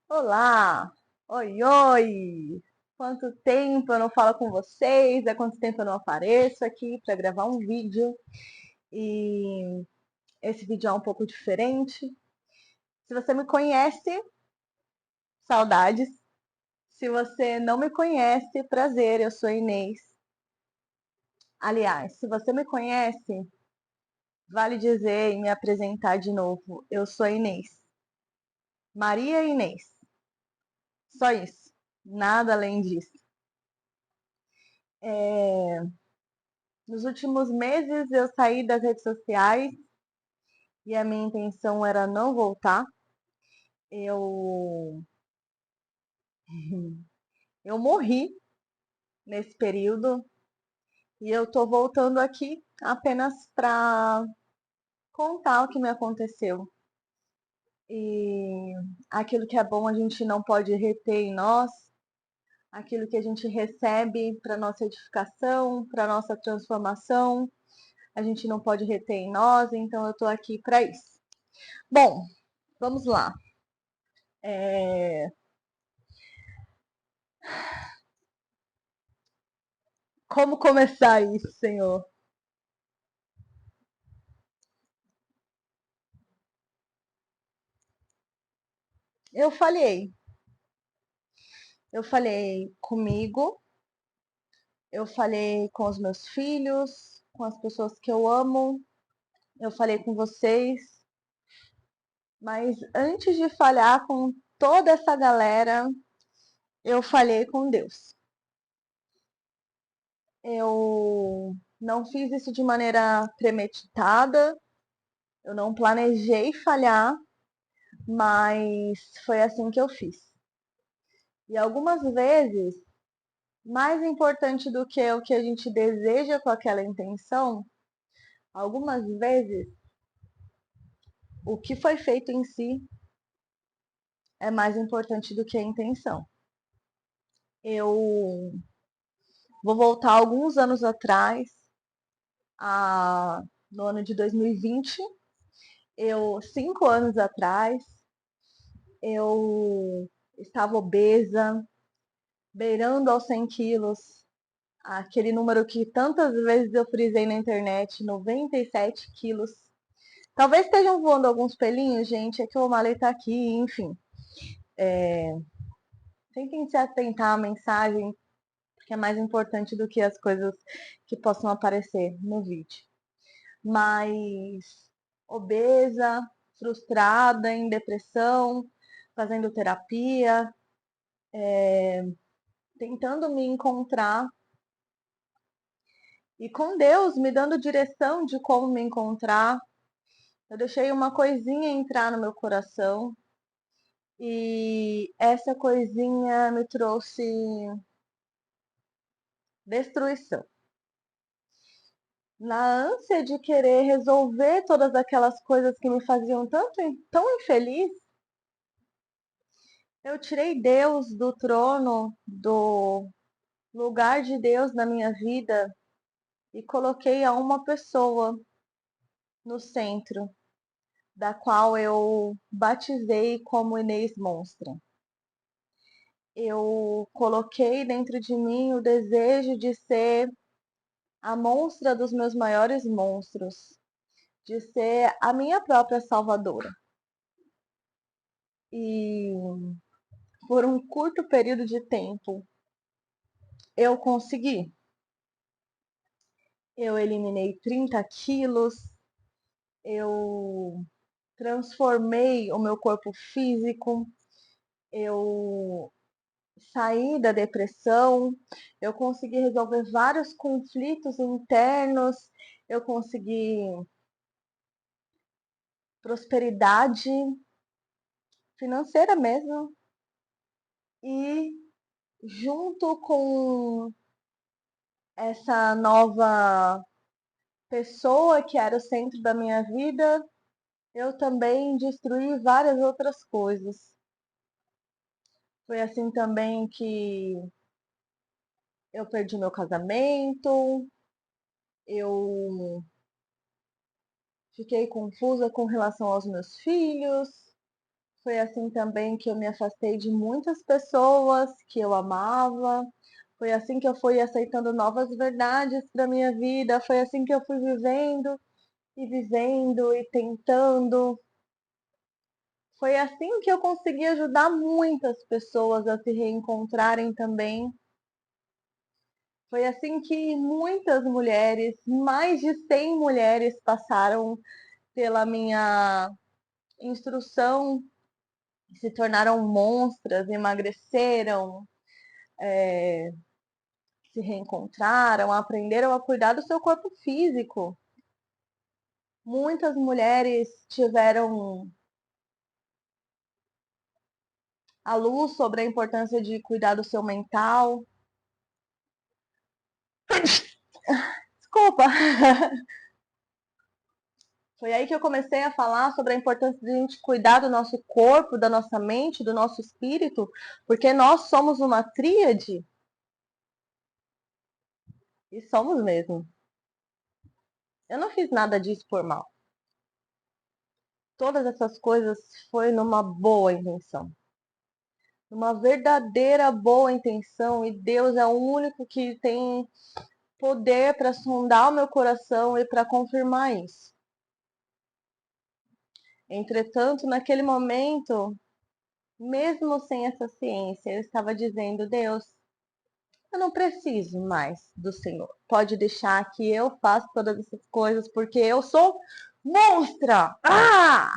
Olá! Oi, oi! Quanto tempo eu não falo com vocês? Há quanto tempo eu não apareço aqui para gravar um vídeo? E esse vídeo é um pouco diferente. Se você me conhece, saudades. Se você não me conhece, prazer, eu sou Inês. Aliás, se você me conhece, vale dizer e me apresentar de novo. Eu sou Inês. Maria Inês. Só isso. Nada além disso. Nos últimos meses eu saí das redes sociais e a minha intenção era não voltar. Eu, eu morri nesse período e eu tô voltando aqui apenas para contar o que me aconteceu. E aquilo que é bom a gente não pode reter em nós, aquilo que a gente recebe para nossa edificação, para nossa transformação, a gente não pode reter em nós, então eu tô aqui para isso. Bom, vamos lá. É, Como começar isso, Senhor? Eu falhei. Eu falhei comigo, eu falhei com os meus filhos, com as pessoas que eu amo, eu falhei com vocês, mas antes de falhar com toda essa galera, eu falhei com Deus. Eu não fiz isso de maneira premeditada, eu não planejei falhar, mas foi assim que eu fiz. E algumas vezes, mais importante do que o que a gente deseja com aquela intenção, algumas vezes o que foi feito em si é mais importante do que a intenção. Eu vou voltar alguns anos atrás, no ano de 2020, 5 anos atrás, eu estava obesa, beirando aos 100 quilos, aquele número que tantas vezes eu frisei na internet, 97 quilos. Talvez estejam voando alguns pelinhos, gente, é que o Malê tá aqui, enfim. Tentem se atentar à mensagem, porque é mais importante do que as coisas que possam aparecer no vídeo. Mas obesa, frustrada, em depressão, fazendo terapia, tentando me encontrar e com Deus me dando direção de como me encontrar. Eu deixei uma coisinha entrar no meu coração e essa coisinha me trouxe destruição. Na ânsia de querer resolver todas aquelas coisas que me faziam tão infeliz, eu tirei Deus do trono, do lugar de Deus na minha vida e coloquei a uma pessoa no centro, da qual eu batizei como Inês Monstra. Eu coloquei dentro de mim o desejo de ser a monstra dos meus maiores monstros, de ser a minha própria salvadora. E por um curto período de tempo eu consegui. Eu eliminei 30 quilos, eu transformei o meu corpo físico, eu saí da depressão, eu consegui resolver vários conflitos internos, eu consegui prosperidade financeira mesmo. E junto com essa nova pessoa que era o centro da minha vida, eu também destruí várias outras coisas. Foi assim também que eu perdi meu casamento, eu fiquei confusa com relação aos meus filhos, Foi assim também que eu me afastei de muitas pessoas que eu amava. Foi assim que eu fui aceitando novas verdades para minha vida. Foi assim que eu fui vivendo e tentando. Foi assim que eu consegui ajudar muitas pessoas a se reencontrarem também. Foi assim que muitas mulheres, mais de 100 mulheres, passaram pela minha instrução, se tornaram monstras, emagreceram, se reencontraram, aprenderam a cuidar do seu corpo físico. Muitas mulheres tiveram a luz sobre a importância de cuidar do seu mental. Desculpa! Foi aí que eu comecei a falar sobre a importância de a gente cuidar do nosso corpo, da nossa mente, do nosso espírito, porque nós somos uma tríade. E somos mesmo. Eu não fiz nada disso por mal. Todas essas coisas foi numa boa intenção. Uma verdadeira boa intenção. E Deus é o único que tem poder para sondar o meu coração e para confirmar isso. Entretanto, naquele momento, mesmo sem essa ciência, eu estava dizendo: Deus, eu não preciso mais do Senhor. Pode deixar que eu faça todas essas coisas porque eu sou monstra! Ah!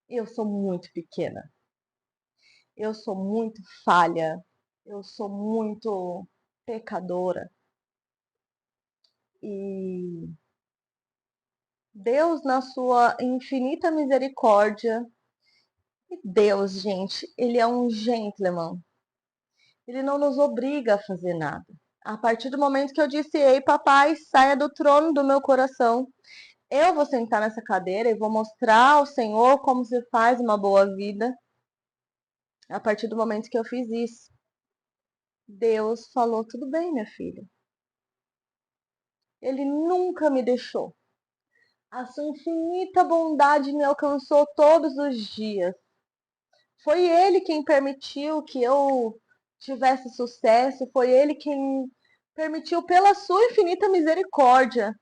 Eu sou muito pequena. Eu sou muito falha. Eu sou muito pecadora. E Deus, na sua infinita misericórdia, e Deus, gente, ele é um gentleman. Ele não nos obriga a fazer nada. A partir do momento que eu disse: ei, papai, saia do trono do meu coração. Eu vou sentar nessa cadeira e vou mostrar ao Senhor como se faz uma boa vida. A partir do momento que eu fiz isso, Deus falou: tudo bem, minha filha. Ele nunca me deixou. A sua infinita bondade me alcançou todos os dias. Foi Ele quem permitiu que eu tivesse sucesso, foi Ele quem permitiu, pela sua infinita misericórdia,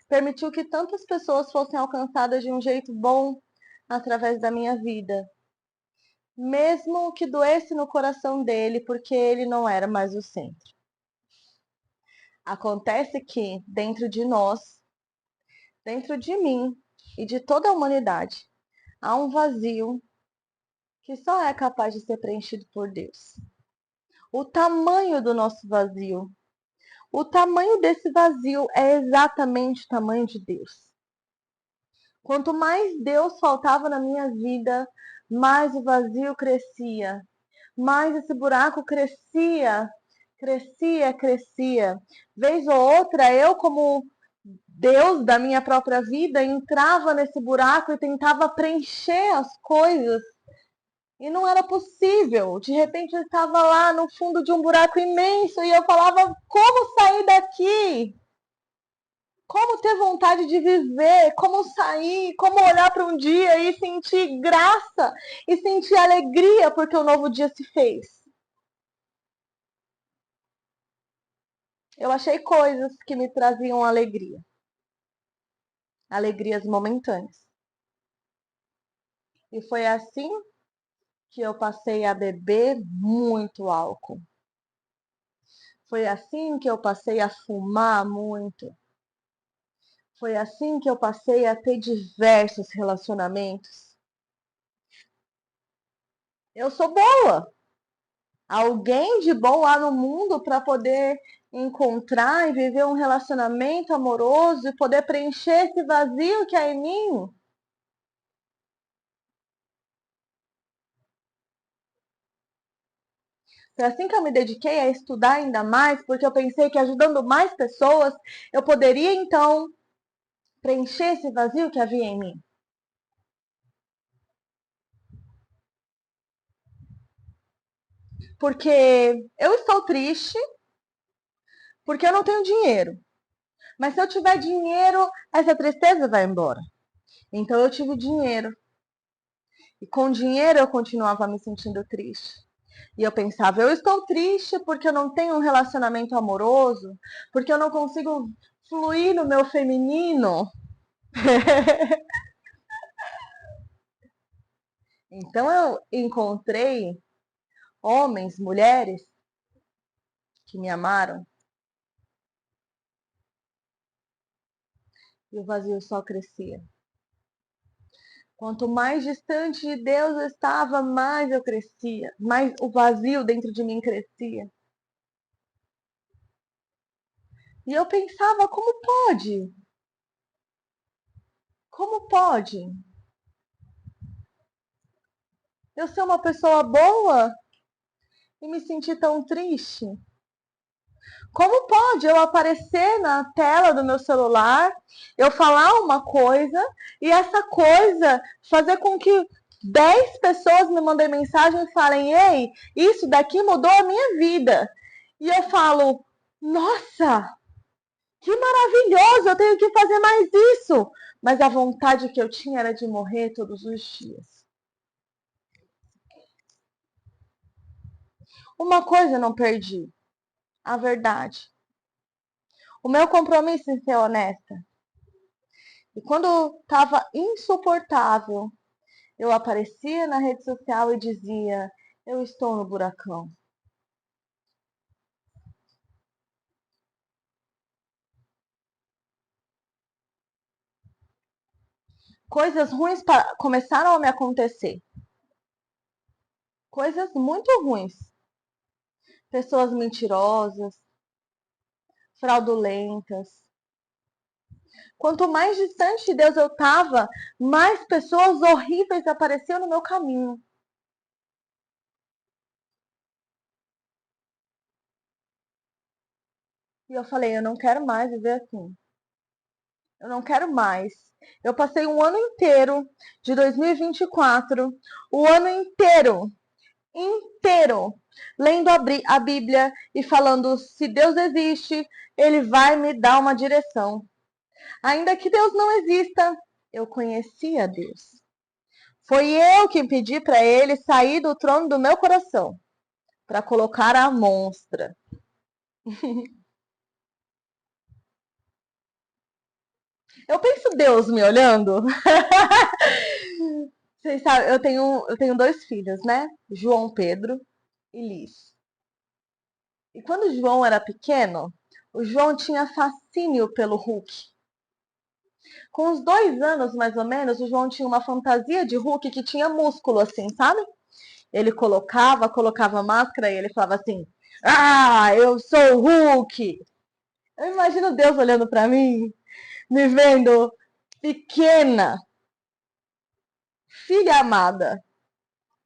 permitiu que tantas pessoas fossem alcançadas de um jeito bom através da minha vida. Mesmo que doesse no coração dele, porque ele não era mais o centro. Acontece que dentro de nós, dentro de mim e de toda a humanidade, há um vazio que só é capaz de ser preenchido por Deus. O tamanho do nosso vazio, o tamanho desse vazio é exatamente o tamanho de Deus. Quanto mais Deus faltava na minha vida, mais o vazio crescia, mais esse buraco crescia, crescia. Vez ou outra, eu, como Deus da minha própria vida, entrava nesse buraco e tentava preencher as coisas. E não era possível. De repente eu estava lá no fundo de um buraco imenso e eu falava: como sair daqui? Como ter vontade de viver? Como sair? Como olhar para um dia e sentir graça e sentir alegria porque o novo dia se fez? Eu achei coisas que me traziam alegria, alegrias momentâneas. E foi assim que eu passei a beber muito álcool. Foi assim que eu passei a fumar muito. Foi assim que eu passei a ter diversos relacionamentos. Eu sou boa. Alguém de bom há no mundo para poder encontrar e viver um relacionamento amoroso e poder preencher esse vazio que há em mim. Foi assim que eu me dediquei a estudar ainda mais, porque eu pensei que ajudando mais pessoas, eu poderia então preencher esse vazio que havia em mim. Porque eu estou triste, porque eu não tenho dinheiro. Mas se eu tiver dinheiro, essa tristeza vai embora. Então eu tive dinheiro. E com dinheiro eu continuava me sentindo triste. E eu pensava, eu estou triste porque eu não tenho um relacionamento amoroso, porque eu não consigo fluir no meu feminino. Então eu encontrei homens, mulheres que me amaram e o vazio só crescia. Quanto mais distante de Deus eu estava, mais eu crescia, mais o vazio dentro de mim crescia. E eu pensava, como pode? Como pode eu ser uma pessoa boa e me sentir tão triste? Como pode eu aparecer na tela do meu celular, eu falar uma coisa e essa coisa fazer com que 10 pessoas me mandem mensagem e falem: Ei, isso daqui mudou a minha vida. E eu falo: Nossa, que maravilhoso, eu tenho que fazer mais isso. Mas a vontade que eu tinha era de morrer todos os dias. Uma coisa eu não perdi: a verdade. O meu compromisso em ser honesta. E quando estava insuportável, eu aparecia na rede social e dizia: Eu estou no buracão. Coisas ruins começaram a me acontecer. Coisas muito ruins. Pessoas mentirosas, fraudulentas. Quanto mais distante de Deus eu estava, mais pessoas horríveis apareciam no meu caminho. E eu falei: Eu não quero mais viver assim. Eu não quero mais. Eu passei um ano inteiro de 2024, o ano inteiro, lendo a Bíblia e falando: se Deus existe, Ele vai me dar uma direção. Ainda que Deus não exista, eu conhecia Deus. Foi eu que pedi para Ele sair do trono do meu coração para colocar a monstra. Eu penso Deus me olhando. Vocês sabem, eu tenho dois filhos, né? João Pedro e Liz. E quando o João era pequeno, o João tinha fascínio pelo Hulk. Com uns 2 anos, mais ou menos, o João tinha uma fantasia de Hulk que tinha músculo, assim, sabe? Ele colocava máscara e ele falava assim: Ah, eu sou o Hulk! Eu imagino Deus olhando pra mim, me vendo pequena, filha amada,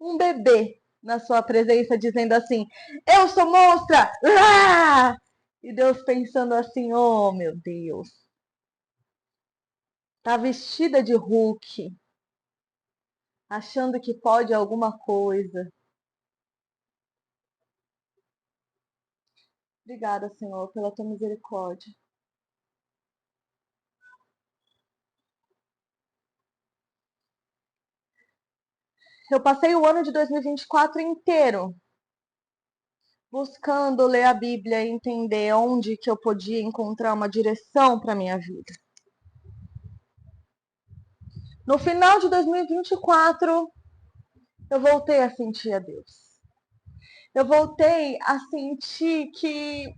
um bebê na sua presença, dizendo assim: Eu sou monstra! Ah! E Deus pensando assim: Oh, meu Deus, tá vestida de Hulk, achando que pode alguma coisa. Obrigada, Senhor, pela tua misericórdia. Eu passei o ano de 2024 inteiro buscando ler a Bíblia e entender onde que eu podia encontrar uma direção para minha vida. No final de 2024, eu voltei a sentir a Deus. Eu voltei a sentir que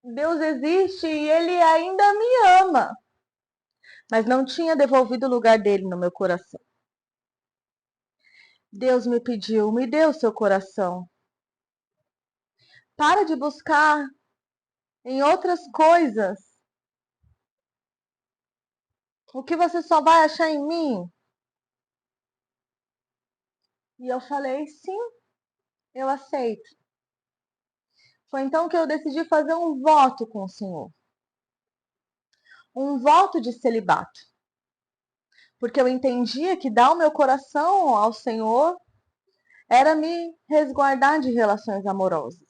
Deus existe e Ele ainda me ama, mas não tinha devolvido o lugar dele no meu coração. Deus me pediu: me dê o seu coração. Para de buscar em outras coisas o que você só vai achar em mim. E eu falei: sim, eu aceito. Foi então que eu decidi fazer um voto com o Senhor. Um voto de celibato. Porque eu entendia que dar o meu coração ao Senhor era me resguardar de relações amorosas.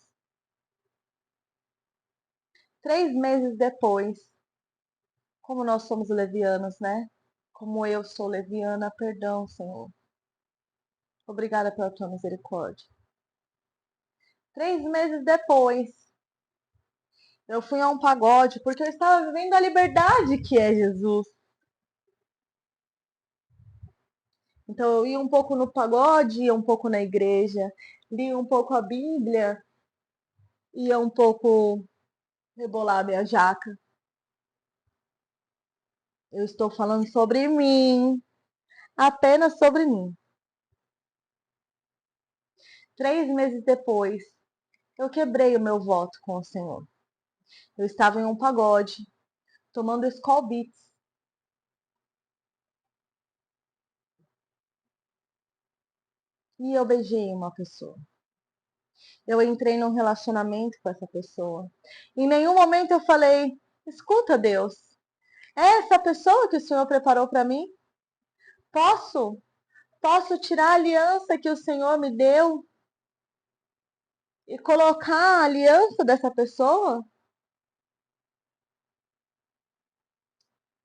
3 meses depois, Como nós somos levianos, né? Como eu sou leviana, perdão, Senhor. Obrigada pela tua misericórdia. 3 meses depois, eu fui a um pagode porque eu estava vivendo a liberdade que é Jesus. Então eu ia um pouco no pagode, ia um pouco na igreja, lia um pouco a Bíblia, ia um pouco rebolar minha jaca. Eu estou falando sobre mim, apenas sobre mim. 3 meses depois, eu quebrei o meu voto com o Senhor. Eu estava em um pagode, tomando Skol Beats. E eu beijei uma pessoa. Eu entrei num relacionamento com essa pessoa. Em nenhum momento eu falei: escuta, Deus, é essa pessoa que o Senhor preparou para mim? Posso? Posso tirar a aliança que o Senhor me deu e colocar a aliança dessa pessoa?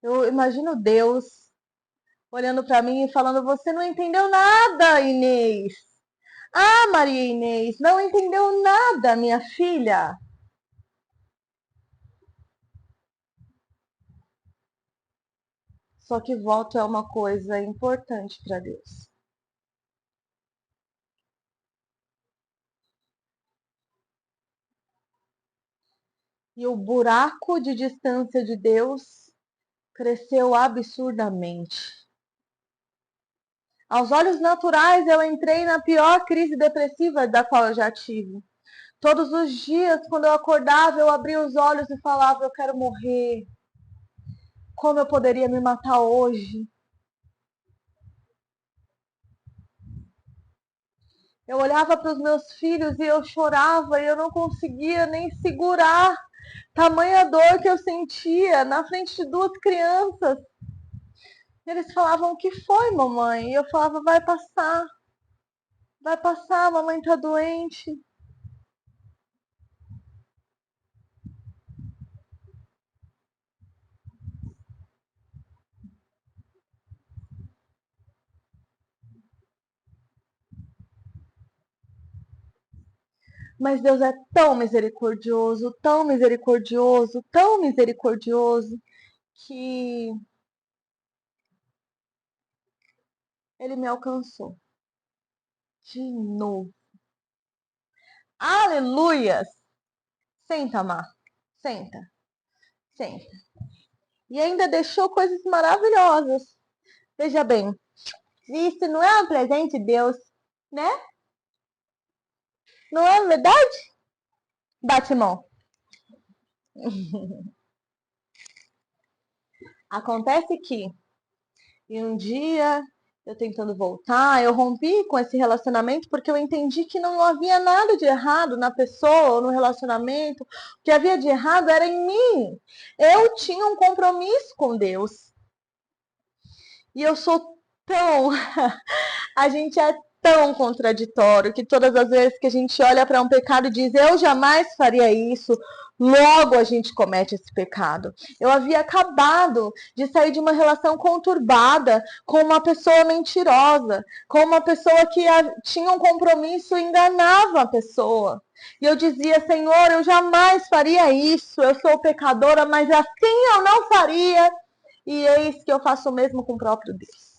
Eu imagino Deus olhando para mim e falando: você não entendeu nada, Inês. Ah, Maria Inês, não entendeu nada, minha filha. Só que voto é uma coisa importante para Deus. E o buraco de distância de Deus cresceu absurdamente. Aos olhos naturais, eu entrei na pior crise depressiva da qual eu já tive. Todos os dias, quando eu acordava, eu abria os olhos e falava: eu quero morrer. Como eu poderia me matar hoje? Eu olhava para os meus filhos e eu chorava e eu não conseguia nem segurar tamanha dor que eu sentia na frente de duas crianças. Eles falavam: o que foi, mamãe? E eu falava: vai passar, mamãe tá doente. Mas Deus é tão misericordioso, tão misericordioso, tão misericordioso, que Ele me alcançou de novo. Aleluias! Senta, Mar. Senta, senta. E ainda deixou coisas maravilhosas. Veja bem, isso não é um presente de Deus, né? Não é verdade? Bate mão. Acontece que e um dia, eu tentando voltar, eu rompi com esse relacionamento porque eu entendi que não havia nada de errado na pessoa ou no relacionamento. O que havia de errado era em mim. Eu tinha um compromisso com Deus. E eu sou tão. A gente é tão contraditório que todas as vezes que a gente olha para um pecado e diz: eu jamais faria isso, logo a gente comete esse pecado. Eu havia acabado de sair de uma relação conturbada com uma pessoa mentirosa, com uma pessoa que tinha um compromisso e enganava a pessoa. E eu dizia: Senhor, eu jamais faria isso, eu sou pecadora, mas assim eu não faria. E eis que eu faço o mesmo com o próprio Deus.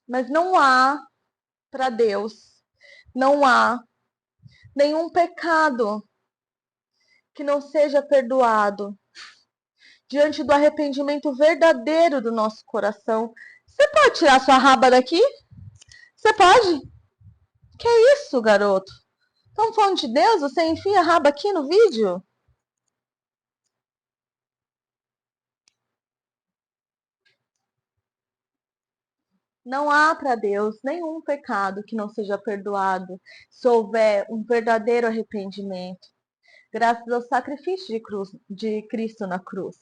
Mas não há para Deus, não há nenhum pecado que não seja perdoado diante do arrependimento verdadeiro do nosso coração. Você pode tirar sua raba daqui? Você pode? Que é isso, garoto? Estamos falando de Deus? Você enfia a raba aqui no vídeo? Não há para Deus nenhum pecado que não seja perdoado se houver um verdadeiro arrependimento, graças ao sacrifício de Cristo na cruz.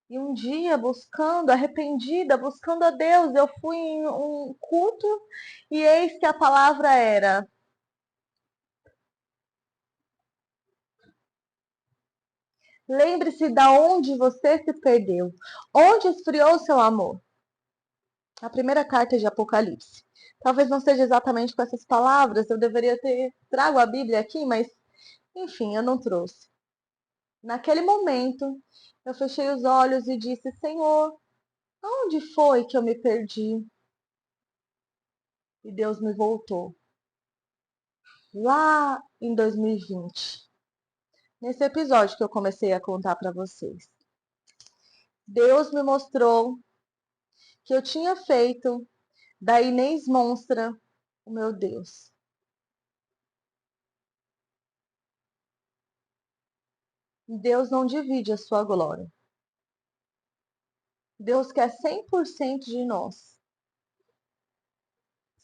E um dia, buscando, arrependida, buscando a Deus, eu fui em um culto e eis que a palavra era: Lembre-se da onde você se perdeu, onde esfriou seu amor. A primeira carta de Apocalipse. Talvez não seja exatamente com essas palavras, eu deveria ter trago a Bíblia aqui, mas enfim, eu não trouxe. Naquele momento, eu fechei os olhos e disse: Senhor, aonde foi que eu me perdi? E Deus me voltou. Lá em 2020, nesse episódio que eu comecei a contar para vocês, Deus me mostrou que eu tinha feito da Inês Monstra o meu Deus. Deus não divide a sua glória. Deus quer 100% de nós.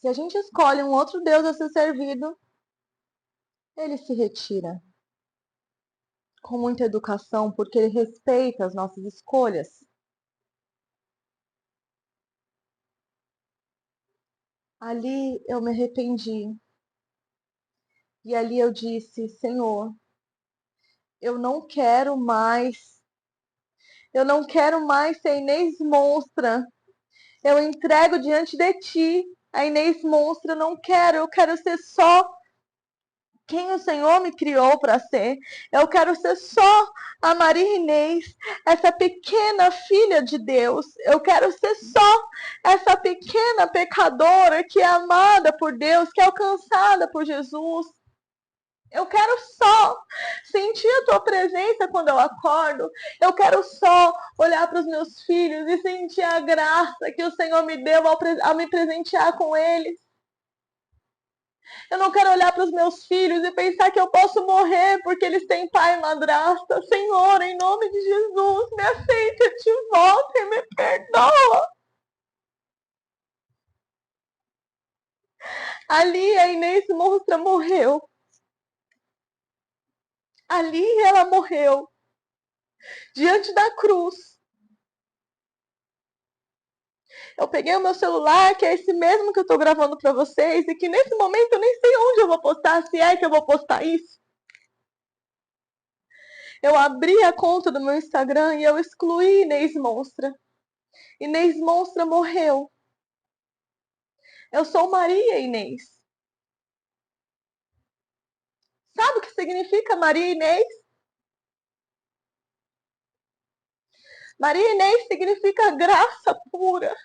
Se a gente escolhe um outro Deus a ser servido, ele se retira com muita educação, porque ele respeita as nossas escolhas. Ali eu me arrependi. E ali eu disse: Senhor, eu não quero mais. Eu não quero mais ser Inês Monstra. Eu entrego diante de ti a Inês Monstra. Eu não quero. Eu quero ser só quem o Senhor me criou para ser. Eu quero ser só a Maria Inês, essa pequena filha de Deus. Eu quero ser só essa pequena pecadora que é amada por Deus, que é alcançada por Jesus. Eu quero só sentir a tua presença quando eu acordo. Eu quero só olhar para os meus filhos e sentir a graça que o Senhor me deu ao me presentear com eles. Eu não quero olhar para os meus filhos e pensar que eu posso morrer porque eles têm pai e madrasta. Senhor, em nome de Jesus, me aceita de volta e me perdoa. Ali a Inês Monstra morreu. Ali ela morreu. Diante da cruz. Eu peguei o meu celular, que é esse mesmo que eu estou gravando para vocês, e que nesse momento eu nem sei onde eu vou postar, se é que eu vou postar isso. Eu abri a conta do meu Instagram e eu excluí Inês Monstra. Inês Monstra morreu. Eu sou Maria Inês. Sabe o que significa Maria Inês? Maria Inês significa graça pura.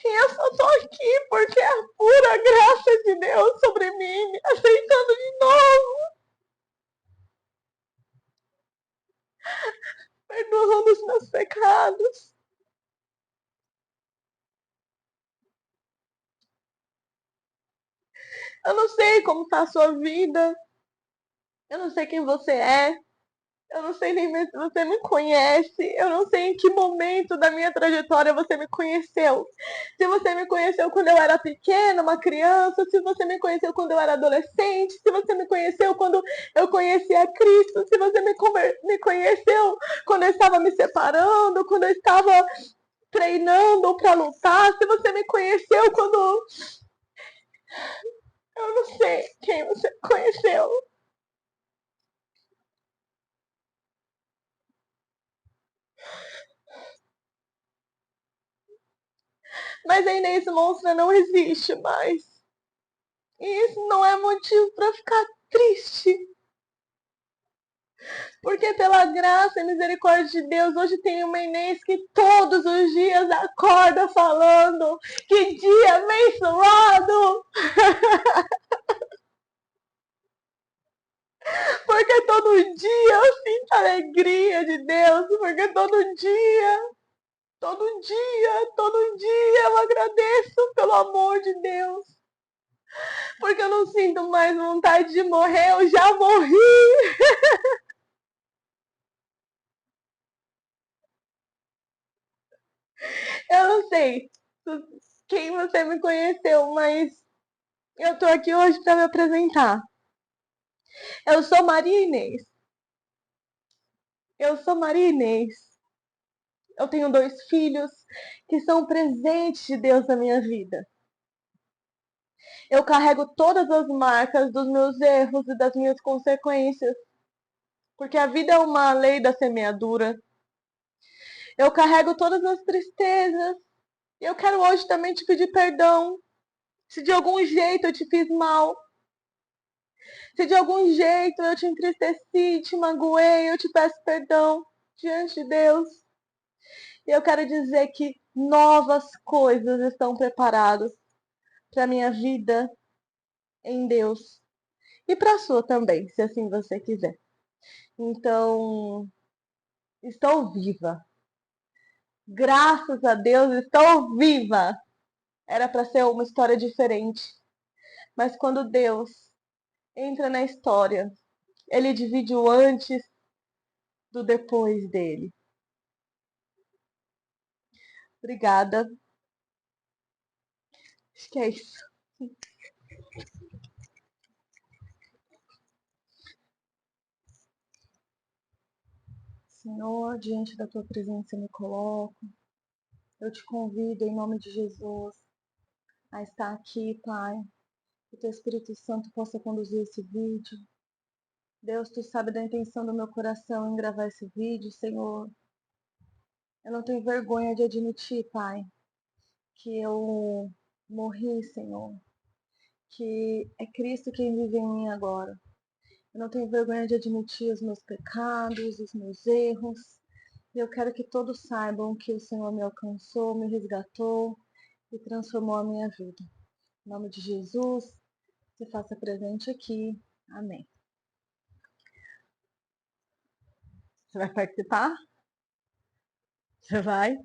E eu só tô aqui porque é a pura graça de Deus sobre mim, me aceitando de novo, perdoando os meus pecados. Eu não sei como tá a sua vida. Eu não sei quem você é. Eu não sei nem se você me conhece. Eu não sei em que momento da minha trajetória você me conheceu. Se você me conheceu quando eu era pequena, uma criança, se você me conheceu quando eu era adolescente, se você me conheceu quando eu conheci a Cristo, se você me conheceu quando eu estava me separando, quando eu estava treinando para lutar, se você me conheceu quando eu não sei quem você conheceu. Mas a Inês Monstra não existe mais. E isso não é motivo para ficar triste. Porque pela graça e misericórdia de Deus, hoje tem uma Inês que todos os dias acorda falando: que dia abençoado! Porque todo dia eu sinto a alegria de Deus. Porque todo dia eu agradeço pelo amor de Deus. Porque eu não sinto mais vontade de morrer, eu já morri. Eu não sei quem você me conheceu, mas eu tô aqui hoje para me apresentar. Eu sou Maria Inês. Eu sou Maria Inês. Eu tenho 2 filhos que são presentes de Deus na minha vida. Eu carrego todas as marcas dos meus erros e das minhas consequências. porque a vida é uma lei da semeadura. Eu carrego todas as tristezas. E eu quero hoje também te pedir perdão. Se de algum jeito eu te fiz mal, se de algum jeito eu te entristeci, te magoei, eu te peço perdão diante de Deus. E eu quero dizer que novas coisas estão preparadas para minha vida em Deus e para a sua também, se assim você quiser. Então, estou viva. Graças a Deus, estou viva. Era para ser uma história diferente, mas quando Deus entra na história, ele divide o antes do depois dele. Obrigada. Acho que é isso. Senhor, diante da tua presença eu me coloco. Eu te convido em nome de Jesus a estar aqui, Pai. Que o teu Espírito Santo possa conduzir esse vídeo. Deus, tu sabe da intenção do meu coração em gravar esse vídeo, Senhor. Eu não tenho vergonha de admitir, Pai, que eu morri, Senhor. Que é Cristo quem vive em mim agora. Eu não tenho vergonha de admitir os meus pecados, os meus erros. E eu quero que todos saibam que o Senhor me alcançou, me resgatou e transformou a minha vida. Em nome de Jesus, se faça presente aqui. Amém. Você vai participar? Você vai?